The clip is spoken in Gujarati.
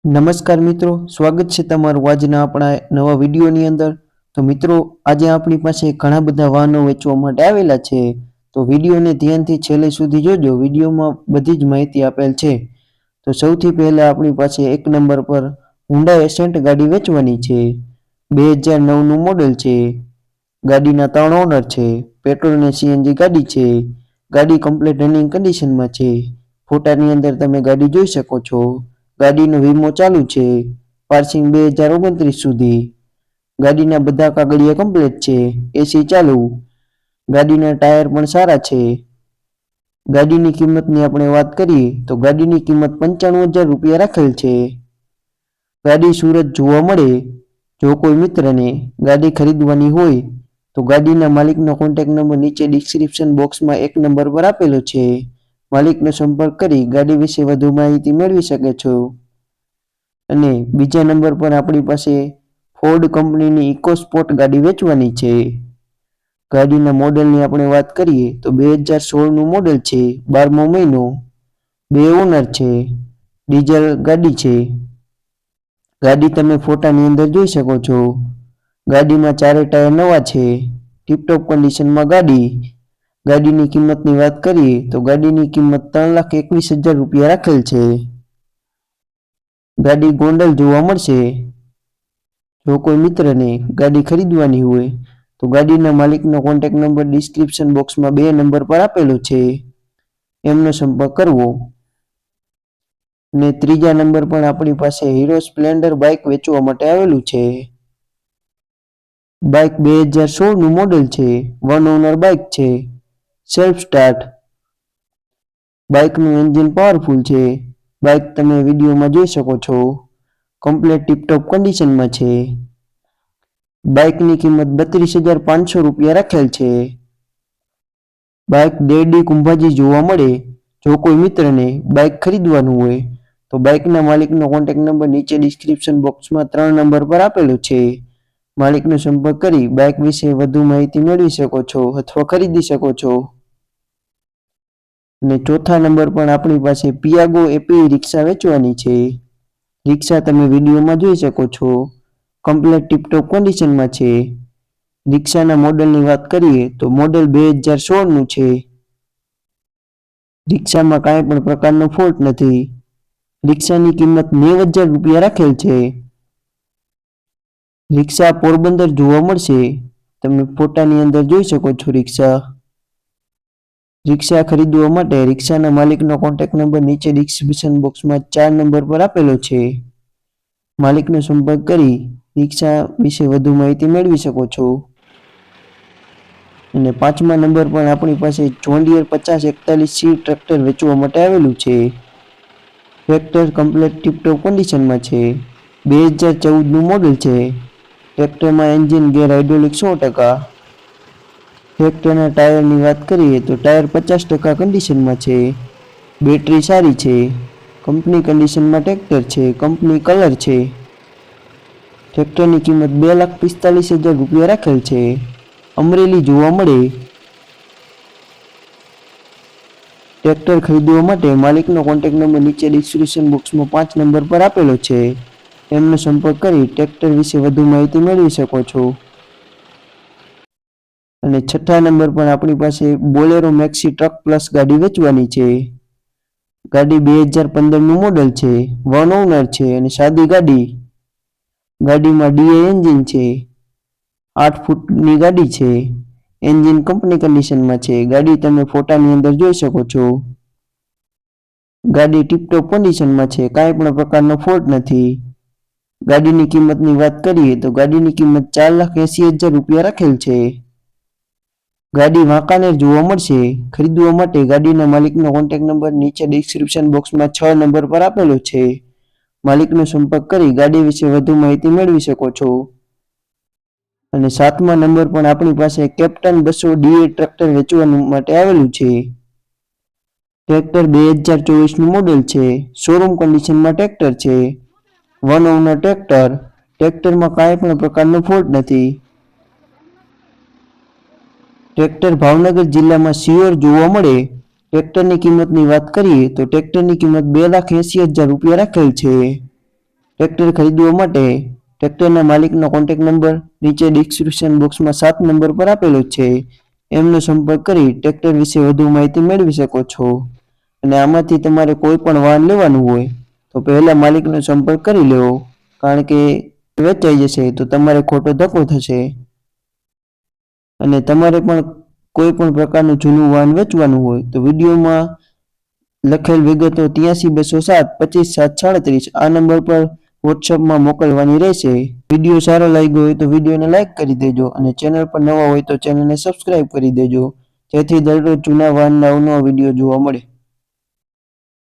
નમસ્કાર મિત્રો, સ્વાગત છે તમારું આજના આપણા નવા વિડીયોની અંદર। તો મિત્રો, આજે આપણી પાસે ઘણા બધા વાહનો વેચવા માટે આવેલા છે, તો વિડીયોને ધ્યાનથી છેલ્લે સુધી જોજો। વિડીયોમાં બધી જ માહિતી આપેલ છે। તો સૌથી પહેલા આપણી પાસે એક નંબર પર હુન્ડાઈ એસેન્ટ ગાડી વેચવાની છે। 2009 નું મોડેલ છે। ગાડીના 3 ઓનર છે। પેટ્રોલ ને સીએનજી ગાડી છે। ગાડી કમ્પ્લીટ રનિંગ કન્ડિશનમાં છે। ફોટાની અંદર તમે ગાડી જોઈ શકો છો। ગાડીનો વીમો ચાલુ છે। પાર્સિંગ 2029 સુધી। ગાડીના બધા કાગળિયા કમ્પ્લીટ છે। એસી ચાલુ। ગાડીના ટાયર પણ સારા છે। ગાડીની કિંમતની આપણે વાત કરીએ તો ગાડીની કિંમત 95,000 રૂપિયા રાખેલ છે। ગાડી સુરત જોવા મળે। જો કોઈ મિત્રને ગાડી ખરીદવાની હોય તો ગાડીના માલિકનો કોન્ટેક્ટ નંબર નીચે ડિસ્ક્રિપ્શન બોક્સમાં 1 નંબર પર આપેલો છે। માલિકનો સંપર્ક કરી ગાડી વિશે વધુ માહિતી મેળવી શકે છો। અને બીજા નંબર પર આપણી પાસે ફોર્ડ કંપનીની ઇકોસ્પોર્ટ ગાડી વેચવાની છે। ગાડીના મોડેલની આપણે વાત કરીએ તો 2016 નું મોડેલ છે। 12મો મહિનો। 2 ઓનર છે। ડીઝલ ગાડી છે। ગાડી તમે ફોટાની અંદર જોઈ શકો છો। ગાડીમાં 4 ટાયર નવા છે। ટીપટોપ કન્ડિશનમાં ગાડી। ગાડીની કિંમતની વાત કરીએ તો ગાડીની કિંમત 3,21,000 રૂપિયા રાખેલ છે। ગાડી ગોંડલ જોવા મળશે। જો કોઈ મિત્રને ગાડી ખરીદવાની હોય તો ગાડીના માલિકનો કોન્ટેક્ટ નંબર ડિસ્ક્રિપ્શન બોક્સમાં 2 નંબર પર આપેલો છે, એમનો સંપર્ક કરવો। અને ત્રીજા નંબર પર આપણી પાસે હીરો સ્પ્લેન્ડર બાઇક વેચવા માટે આવેલું છે। બાઇક 2016 નું મોડેલ છે। 1 ઓનર બાઇક છે। Self start. બાઇકનું એન્જિન પાવરફુલ છે। બાઇક તમે વિડીયોમાં જોઈ શકો છો। કમ્પ્લીટ ટીપટોપ કન્ડિશનમાં છે। બાઇકની કિંમત 32,500 રૂપિયા રાખેલ છે। બાઇક દેરડી કુંભાજી જોવા મળે। જો કોઈ મિત્રને બાઇક ખરીદવાનું હોય તો બાઇકના માલિકનો કોન્ટેક્ટ નંબર નીચે ડિસ્ક્રિપ્શન બોક્સમાં 3 નંબર પર આપેલો છે। માલિકનો સંપર્ક કરી બાઇક વિશે વધુ માહિતી મેળવી શકો છો અથવા ખરીદી શકો છો। અને ચોથા નંબર પર આપણી પાસે પિયાગો એપી રિક્ષા વેચવાની છે। રિક્ષા તમે વિડીયોમાં જોઈ શકો છો। કમ્પ્લીટ ટીપટોપ કન્ડિશનમાં છે। રિક્ષાના મોડેલની વાત કરીએ તો મોડેલ 2016 નું છે। રિક્ષામાં કાંઈ પણ પ્રકારનો ફોલ્ટ નથી। રિક્ષાની કિંમત 90,000 રૂપિયા રાખેલ છે। રિક્ષા પોરબંદર જોવા મળશે। તમે ફોટાની અંદર જોઈ શકો છો રિક્ષા। રિક્ષા ખરીદવા માટે રિક્ષાના માલિકનો કોન્ટેક્ટ નંબર નીચે ડિસ્ક્રિપ્શન બોક્સમાં 4 નંબર પર આપેલો છે। માલિકનો સંપર્ક કરી રિક્ષા વિશે વધુ માહિતી મેળવી શકો છો। અને 5મા નંબર પર આપણી પાસે જોન ડીયર 5041C ટ્રેક્ટર વેચવા માટે આવેલું છે। ટ્રેક્ટર કમ્પ્લીટ ટીપટોપ કન્ડિશનમાં છે। 2014 નું મોડેલ છે। ટ્રેક્ટરમાં એન્જિન ગેર હાઇડ્રોલિક 100%। ટ્રેક્ટરના ટાયરની વાત કરીએ તો ટાયર 50% કન્ડિશનમાં છે। બેટરી સારી છે। કંપની કન્ડિશનમાં ટ્રેક્ટર છે। કંપની કલર છે। ટ્રેક્ટરની કિંમત 2,45,000 રૂપિયા રાખેલ છે। અમરેલી જોવા મળે। ટ્રેક્ટર ખરીદવા માટે માલિકનો કોન્ટેક્ટ નંબર નીચે ડિસ્ક્રિપ્શન બોક્સમાં 5 નંબર પર આપેલો છે, એમનો સંપર્ક કરી ટ્રેક્ટર વિશે વધુ માહિતી મેળવી શકો છો। અને છઠ્ઠા નંબર પર આપણી પાસે બોલેરો મેક્સી ટ્રક પ્લસ ગાડી વેચવાની છે। ગાડી 2015 નું મોડેલ છે। 1 ઓનર છે અને સાદી ગાડી। ગાડીમાં ડીઆઈ એન્જિન છે। 8 ફૂટની ગાડી છે। એન્જિન કંપની કન્ડિશનમાં છે। ગાડી તમે ફોટાની અંદર જોઈ શકો છો। ગાડી ટીપટોપ કન્ડિશનમાં છે। કાંઈ પણ પ્રકારનો ફોલ્ટ નથી। ગાડીની કિંમતની વાત કરીએ તો ગાડીની કિંમત 4,80,000 રૂપિયા રાખેલ છે। ગાડી વાંકાનેર જોવા મળશે। ખરીદવા માટે ગાડીના માલિકનો કોન્ટેક્ટ નંબર નીચે ડિસ્ક્રિપ્શન બોક્સમાં 6 નંબર પર આપેલો છે। માલિકનો સંપર્ક કરી ગાડી વિશે વધુ માહિતી મેળવી શકો છો। અને 7મા નંબર પર આપણી પાસે કેપ્ટન 200 ડીએ ટ્રેક્ટર વેચવા માટે આવેલું છે। ટ્રેક્ટર 2024 નું મોડેલ છે। શોરૂમ કન્ડિશનમાં ટ્રેક્ટર છે। 1 ઓનર ટ્રેક્ટર। ટ્રેક્ટરમાં કાંઈ પણ પ્રકારનો ફોલ્ટ નથી। ટ્રેક્ટર ભાવનગર જિલ્લામાં સિયોર જોવા મળે। ટ્રેક્ટરની કિંમતની વાત કરીએ તો ટ્રેક્ટરની કિંમત 2,80,000 રૂપિયા રાખેલ છે। ટ્રેક્ટર ખરીદવા માટે ટ્રેક્ટરના માલિકનો કોન્ટેક્ટ નંબર નીચે ડિસ્ક્રિપ્શન બોક્સમાં 7 નંબર પર આપેલો છે. એમનો સંપર્ક કરી ટ્રેક્ટર વિશે વધુ માહિતી મેળવી શકો છો. અને આમાંથી તમારે કોઈ પણ વાહન લેવાનું હોય તો પહેલા માલિકનો સંપર્ક કરી લેવો, કારણ કે વેચાઈ જશે તો તમારે ખોટો ધક્કો થશે. અને તમારે પણ કોઈ પણ પ્રકારનું જૂનું વાહન વેચવાનું હોય તો વિડીયોમાં લખેલ વિગતો 83 207 25 7 37 આ નંબર પર વોટ્સઅપમાં મોકલવાની રહેશે. વિડીયો સારો લાગ્યો હોય તો વિડીયોને લાઇક કરી દેજો અને ચેનલ પર નવા હોય તો ચેનલને સબસ્ક્રાઇબ કરી દેજો, જેથી દરરોજ જૂના વાહનના અવનવા વિડીયો જોવા મળે.